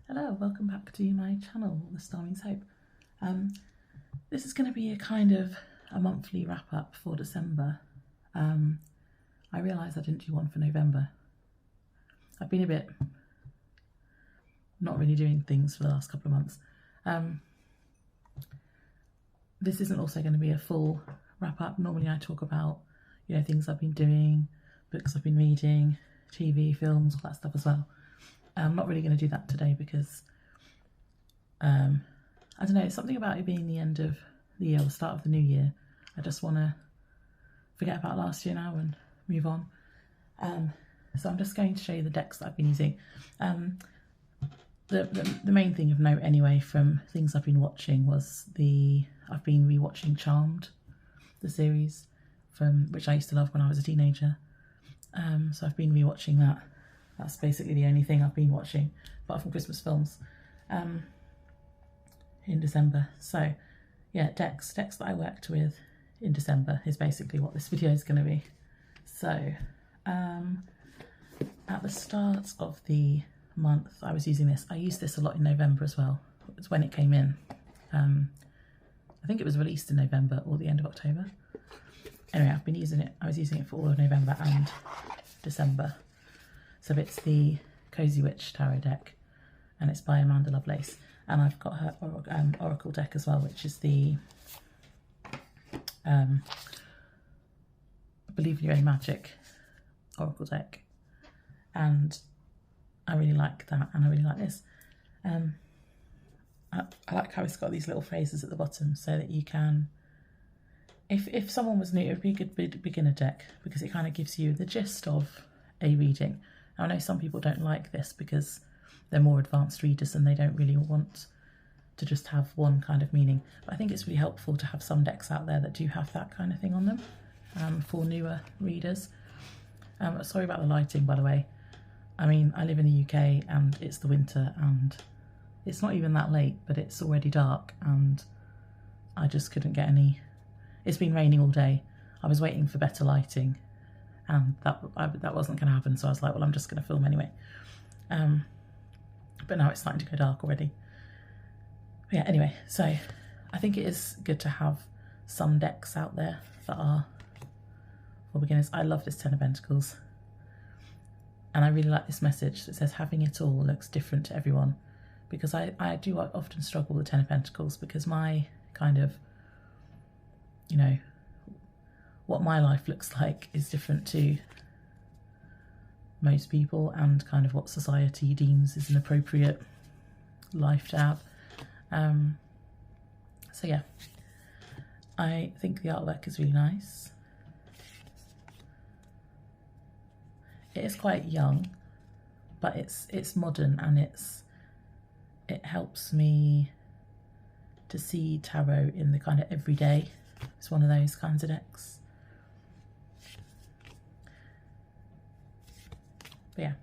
Hello, welcome back to my channel, The Star Means Hope. This is going to be a kind of a monthly wrap up for December. I realised I didn't do one for November. I've been a bit not really doing things for the last couple of months. This isn't also going to be a full wrap up. Normally I talk about, things I've been doing, books I've been reading, TV, films, all that stuff as well. I'm not really going to do that today because, I don't know, something about it being the end of the year or the start of the new year. I just want to forget about last year now and move on. So I'm just going to show you the decks that I've been using. The main thing of note anyway from things I've been watching was I've been rewatching Charmed, the series, which I used to love when I was a teenager. So I've been rewatching that. That's basically the only thing I've been watching, apart from Christmas films, in December. So, yeah, decks that I worked with in December is basically what this video is going to be. So, at the start of the month, I was using this. I used this a lot in November as well. It's when it came in. I think it was released in November or the end of October. Anyway, I've been using it. I was using it for all of November and December. So it's the Cozy Witch Tarot deck, and it's by Amanda Lovelace. And I've got her Oracle deck as well, which is the Believe in Your Own Magic Oracle deck. And I really like that, and I really like this. I like how it's got these little phrases at the bottom so that you can, if someone was new, it would be a good beginner deck because it kind of gives you the gist of a reading. I know some people don't like this because they're more advanced readers and they don't really want to just have one kind of meaning. But I think it's really helpful to have some decks out there that do have that kind of thing on them for newer readers. Sorry about the lighting, by the way. I mean, I live in the UK and it's the winter and it's not even that late, but it's already dark and I just couldn't get any. It's been raining all day. I was waiting for better lighting. And that wasn't going to happen, so I was like, well, I'm just going to film anyway. But now it's starting to go dark already. But yeah, anyway, so I think it is good to have some decks out there that are for beginners. I love this Ten of Pentacles. And I really like this message that says having it all looks different to everyone. Because I do often struggle with the Ten of Pentacles because my kind of, what my life looks like is different to most people and kind of what society deems is an appropriate life to have. So yeah, I think the artwork is really nice. It is quite young, but it's modern and it helps me to see tarot in the kind of everyday. It's one of those kinds of decks. But yeah,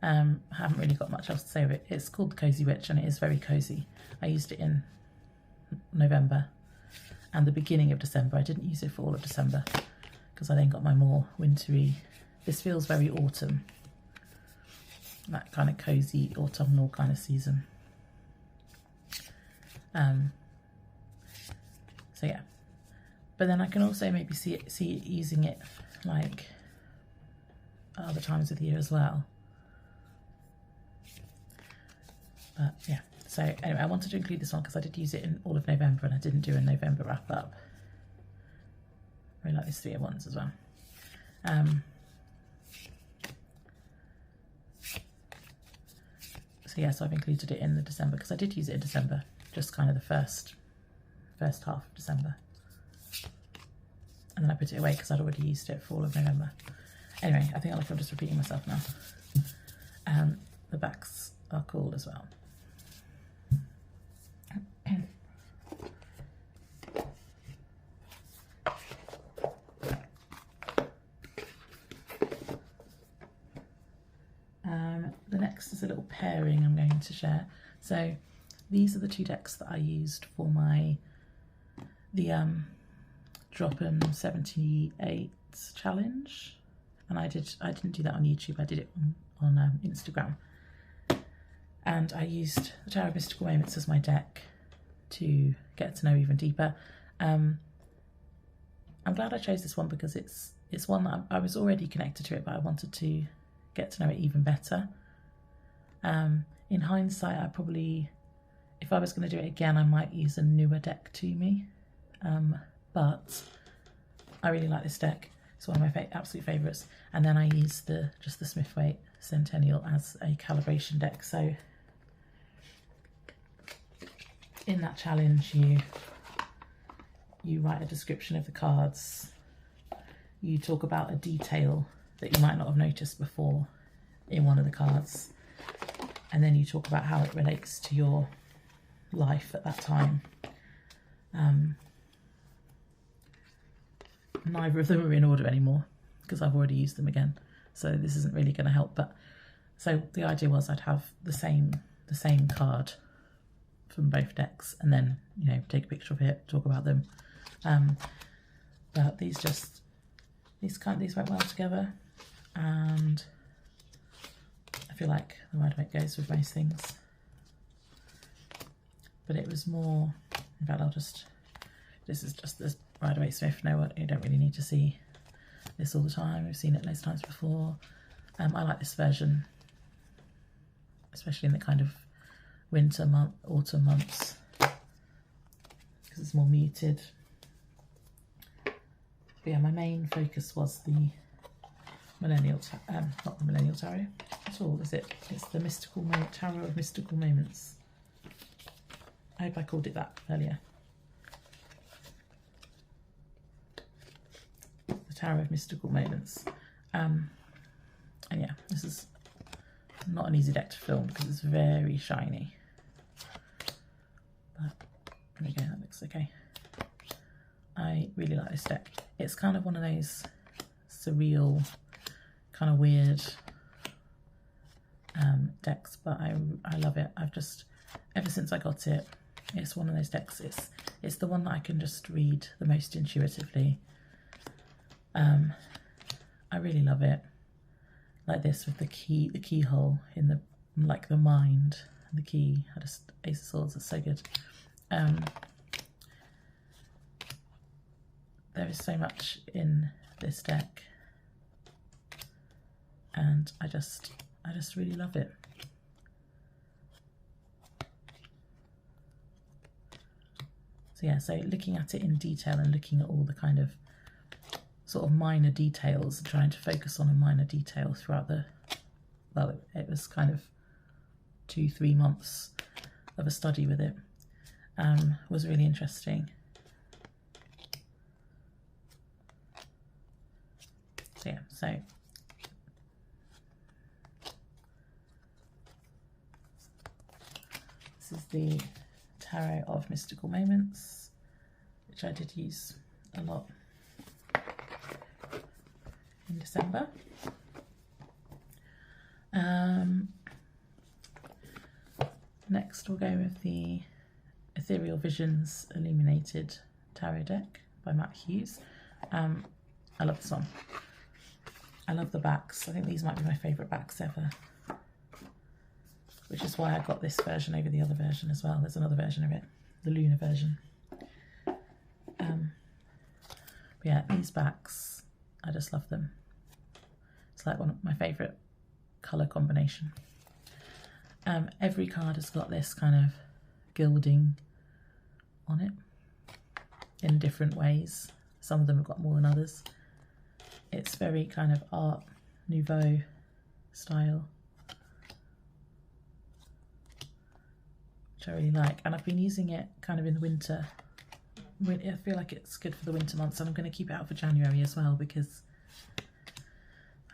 I haven't really got much else to say of it. It's called the Cozy Witch and it is very cozy. I used it in November and the beginning of December. I didn't use it for all of December because I then got my more wintry. This feels very autumn, that kind of cozy autumnal kind of season. So yeah, but then I can also maybe see it using it like other times of the year as well. But yeah, so anyway, I wanted to include this one because I did use it in all of November and I didn't do a November wrap up. I really like this 3 of Wands as well. So yeah, so I've included it in the December because I did use it in December, just kind of the first half of December. And then I put it away because I'd already used it for all of November. Anyway, I think I'm just repeating myself now. The backs are cool as well. The next is a little pairing I'm going to share. So these are the 2 decks that I used for the Drop 'em 78 challenge. And I didn't do that on YouTube, I did it on Instagram. And I used the Tower of Mystical Moments as my deck to get to know even deeper. I'm glad I chose this one because it's one that I was already connected to it, but I wanted to get to know it even better. In hindsight, I probably, if I was going to do it again, I might use a newer deck to me. But I really like this deck. It's one of my absolute favourites. And then I used just the Smith-Waite Centennial as a calibration deck. So in that challenge, you write a description of the cards. You talk about a detail that you might not have noticed before in one of the cards. And then you talk about how it relates to your life at that time. Neither of them are in order anymore because I've already used them again, so this isn't really going to help. But so the idea was I'd have the same card from both decks, and then take a picture of it, talk about them. But these went well together, and I feel like the Rider-Waite goes with most things. But it was more, in fact, this is just this Rider-Waite Smith. No, you don't really need to see this all the time. We've seen it loads of times before. I like this version, especially in the kind of autumn months, because it's more muted. But yeah, my main focus was the Millennial, not the Millennial Tarot at all, is it? It's the Tower of Mystical Moments. I hope I called it that earlier. The Tower of Mystical Moments. And yeah, this is not an easy deck to film because it's very shiny. But there we go, that looks okay. I really like this deck. It's kind of one of those surreal, kind of weird decks, but I love it. I've just, ever since I got it, it's one of those decks. It's the one that I can just read the most intuitively. I really love it. Like this with the keyhole in the mind, and the key. Ace of Swords is so good. There is so much in this deck, and I just really love it. So yeah, so looking at it in detail and looking at all the kind of sort of minor details, trying to focus on a minor detail throughout it was kind of 2-3 months of a study with it. Was really interesting. So yeah, so this is the Tarot of Mystical Moments, which I did use a lot in December. Next we'll go with the Ethereal Visions Illuminated Tarot deck by Matt Hughes. I love this one. I love the backs. I think these might be my favourite backs ever, which is why I got this version over the other version as well. There's another version of it, the Lunar version. But yeah, these backs, I just love them. It's like one of my favourite colour combination. Every card has got this kind of gilding on it in different ways. Some of them have got more than others. It's very kind of Art Nouveau style, which I really like, and I've been using it kind of in the winter. I feel like it's good for the winter months, and I'm going to keep it out for January as well because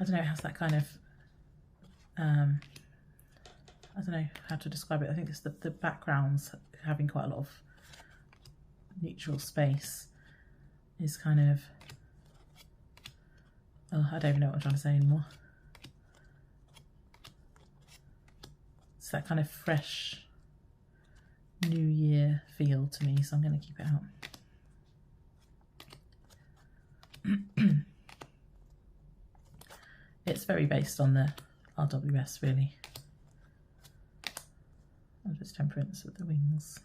I don't know, it has that kind of I don't know how to describe it. I think it's the backgrounds having quite a lot of neutral space is kind of, oh, I don't even know what I'm trying to say anymore. It's that kind of fresh New Year feel to me, so I'm going to keep it out. It's very based on the RWS, really. it's Temperance with the wings.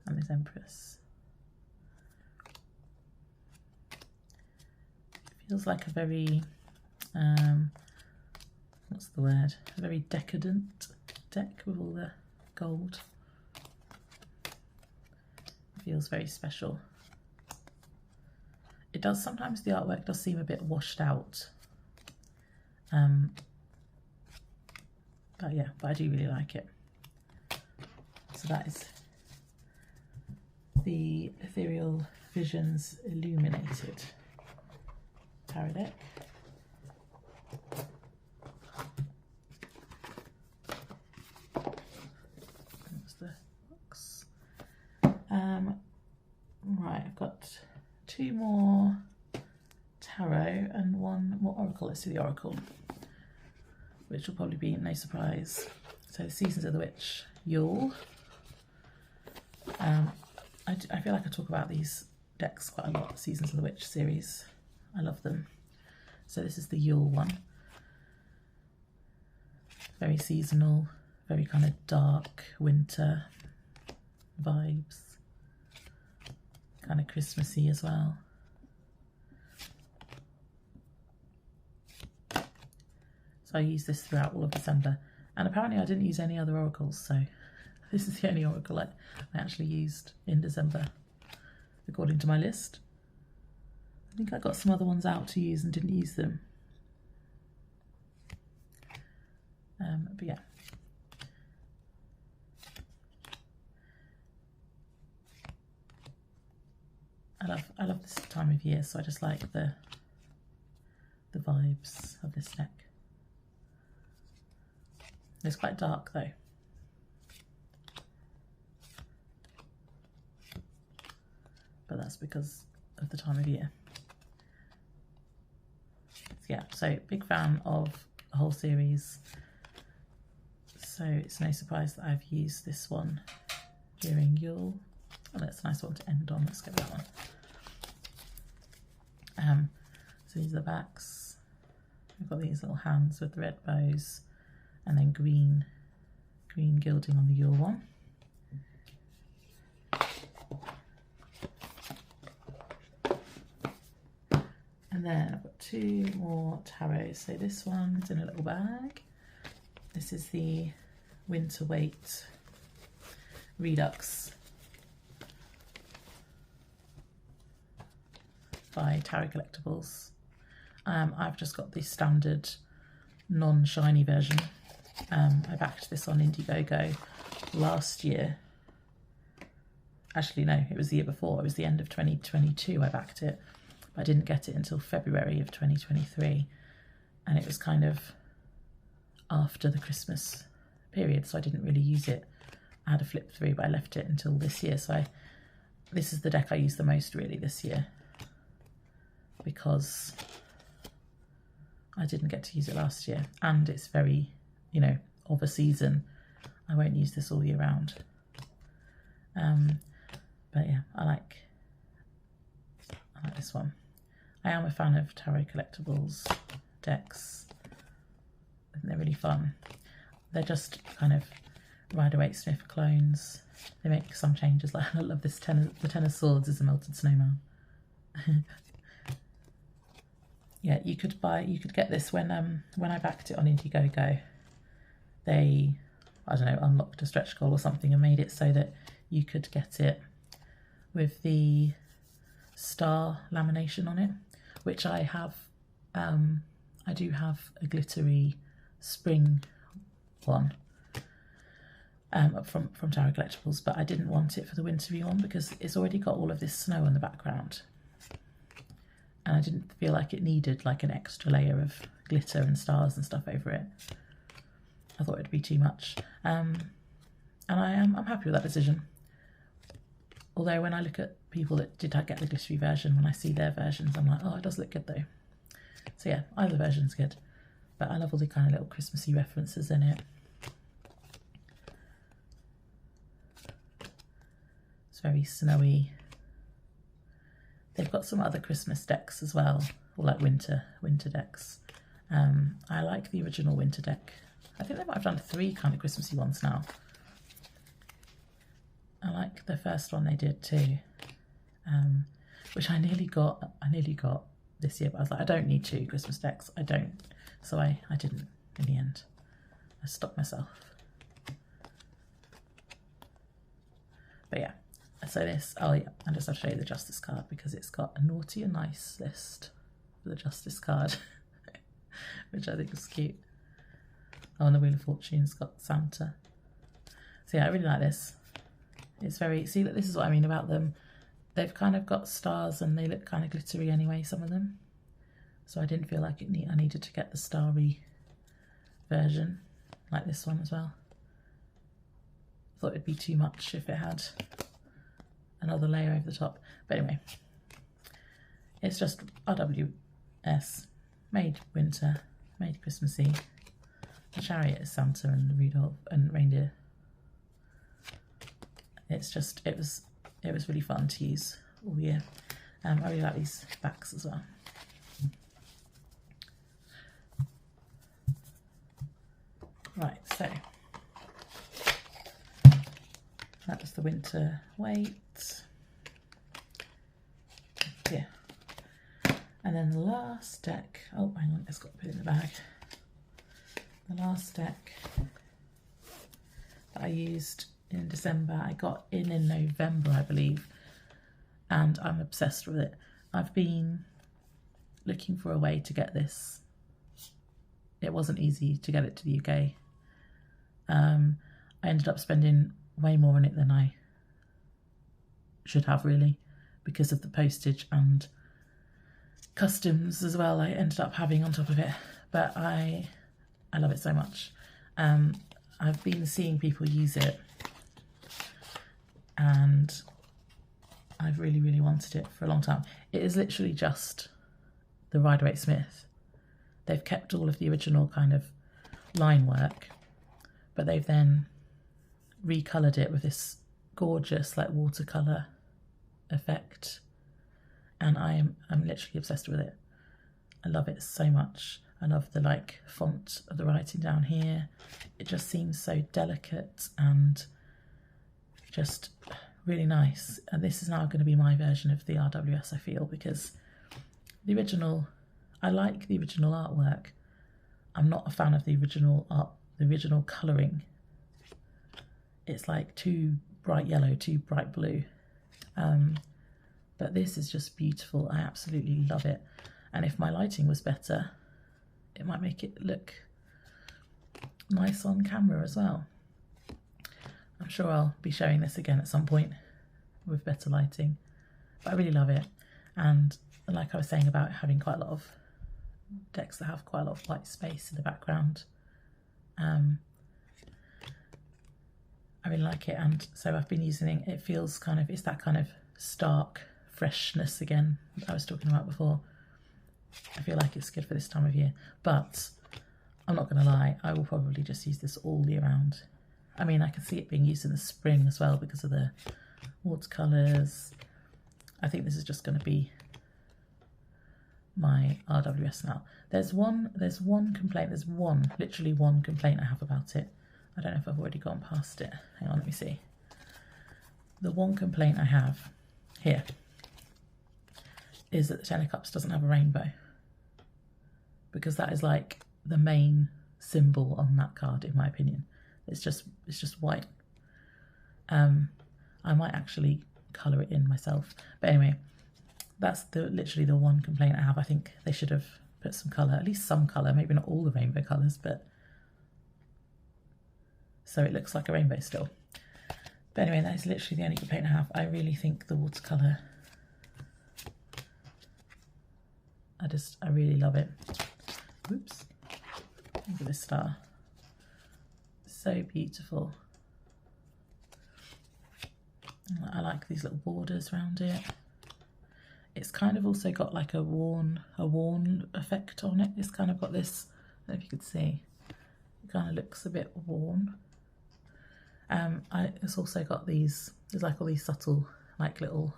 And this Empress. It feels like a very, what's the word? A very decadent deck with all the gold. It feels very special. It does, sometimes the artwork does seem a bit washed out. But yeah, but I do really like it. So that is the Ethereal Visions Illuminated tarot deck. That's the box. Right, I've got 2 more tarot and 1 more oracle. Let's do the oracle, which will probably be no surprise. So Seasons of the Witch, Yule. I feel like I talk about these decks quite a lot, Seasons of the Witch series. I love them. So this is the Yule one. Very seasonal, very kind of dark winter vibes. Kind of Christmassy as well. So I use this throughout all of December. And apparently I didn't use any other oracles, so this is the only oracle I actually used in December, according to my list. I think I got some other ones out to use and didn't use them. But yeah. I love this time of year, so I just like the vibes of this deck. It's quite dark though. But that's because of the time of year. Yeah, so big fan of the whole series. So it's no surprise that I've used this one during Yule. Oh, that's a nice one to end on. Let's get that one. So these are the backs. We've got these little hands with the red bows, and then green gilding on the Yule one. And then I've got 2 more tarots. So this one's in a little bag. This is the Winter Weight Redux by Tarot Collectibles. I've just got the standard non-shiny version. I backed this on Indiegogo last year. Actually, no, it was the year before. It was the end of 2022 I backed it. But I didn't get it until February of 2023. And it was kind of after the Christmas period, so I didn't really use it. I had a flip through, but I left it until this year. So this is the deck I use the most really this year, because I didn't get to use it last year, and it's very, you know, of a season. I won't use this all year round. But yeah, I like this one. I am a fan of Tarot Collectibles decks. I think they're really fun. They're just kind of Rider-Waite-Smith clones. They make some changes. Like, I love this the Ten of Swords is a melted snowman. Yeah, you could get this when I backed it on Indiegogo. They, I don't know, unlocked a stretch goal or something and made it so that you could get it with the star lamination on it, which I have. I do have a glittery spring one from Tarot Collectibles, but I didn't want it for the wintry one because it's already got all of this snow in the background, and I didn't feel like it needed like an extra layer of glitter and stars and stuff over it. I thought it'd be too much, and I'm happy with that decision. Although when I look at people that did get the glittery version, when I see their versions, I'm like, oh, it does look good though. So yeah, either version's good, but I love all the kind of little Christmassy references in it. It's very snowy. They've got some other Christmas decks as well, or like winter decks. I like the original winter deck. I think they might have done 3 kind of Christmassy ones now. I like the first one they did too, which I nearly got this year, but I was like, I don't need 2 Christmas decks, I don't. So I didn't in the end. I stopped myself. But yeah, so this, oh yeah, I just have to show you the Justice card because it's got a naughty and nice list for the Justice card, which I think is cute. Oh, and the Wheel of Fortune's got Santa. So yeah, I really like this. It's very, see, this is what I mean about them. They've kind of got stars and they look kind of glittery anyway, some of them. So I didn't feel like I needed to get the starry version, like this one as well. Thought it'd be too much if it had another layer over the top. But anyway, it's just RWS, made winter, made Christmassy. The Chariot is Santa and Rudolph and reindeer. It's just, it was really fun to use all year. I really like these backs as well. Right, so that was the winter weight. Yeah. And then the last deck, oh hang on, it's got to put it in the bag. The last deck that I used in December, I got in November, I believe, and I'm obsessed with it. I've been looking for a way to get this. It wasn't easy to get it to the UK. I ended up spending way more on it than I should have, really, because of the postage and customs as well I ended up having on top of it. But I love it so much. I've been seeing people use it and I've really, really wanted it for a long time. It is literally just the Rider-Waite-Smith. They've kept all of the original kind of line work, but they've then recoloured it with this gorgeous like watercolour effect, and I'm literally obsessed with it. I love it so much. I love the like font of the writing down here. It just seems so delicate and just really nice. And this is now going to be my version of the RWS, I feel, because the original, I like the original artwork. I'm not a fan of the original art, the original colouring. It's like too bright yellow, too bright blue. But this is just beautiful. I absolutely love it. And if my lighting was better, it might make it look nice on camera as well. I'm sure I'll be showing this again at some point with better lighting. But I really love it. And like I was saying about having quite a lot of decks that have quite a lot of white space in the background, I really like it. And so I've been using it. It feels kind of, it's that kind of stark freshness again that I was talking about before. I feel like it's good for this time of year, but I'm not going to lie, I will probably just use this all year round. I mean, I can see it being used in the spring as well because of the watercolours. I think this is just going to be my RWS now. There's one complaint, literally one complaint I have about it. I don't know if I've already gone past it. Hang on, let me see. The one complaint I have here is that the Ten of Cups doesn't have a rainbow, because that is like the main symbol on that card, in my opinion. It's just white. I might actually colour it in myself, but anyway, that's literally the one complaint I have. I think they should have put some colour, at least some colour, maybe not all the rainbow colours, but so it looks like a rainbow still. But anyway, that is literally the only complaint I have. I really think the watercolour, I really love it. Oops. Look at this star. So beautiful. I like these little borders around it. It's kind of also got like a worn effect on it. It's kind of got this, I don't know if you could see, it kind of looks a bit worn. It's also got these, there's like all these subtle, like little,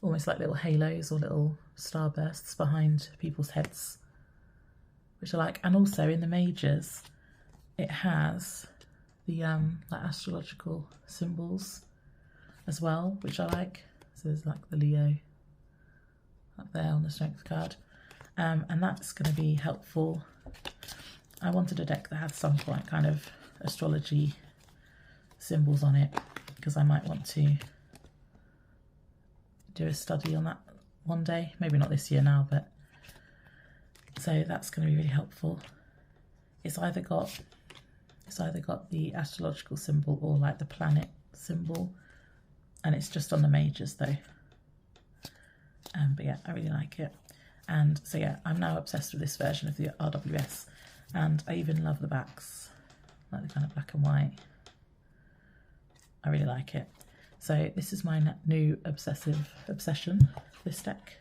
almost like little halos or little starbursts behind people's heads, which I like. And also in the majors, it has the like astrological symbols as well, which I like. So there's like the Leo up there on the strength card, and that's going to be helpful. I wanted a deck that had some kind of astrology symbols on it, because I might want to do a study on that one day, maybe not this year now, but so that's going to be really helpful. It's either got the astrological symbol or like the planet symbol, and it's just on the majors though. But yeah, I really like it. And so yeah, I'm now obsessed with this version of the RWS, and I even love the backs, like the kind of black and white. I really like it. So this is my new obsession, this deck.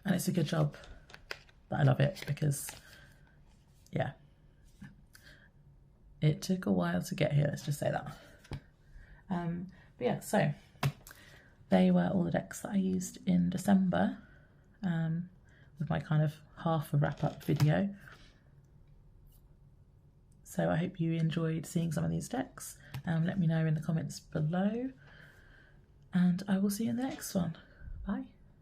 And it's a good job that I love it, because yeah, it took a while to get here, let's just say that. But yeah, so they were all the decks that I used in December, with my kind of half a wrap-up video. So I hope you enjoyed seeing some of these decks. Let me know in the comments below, and I will see you in the next one. Bye.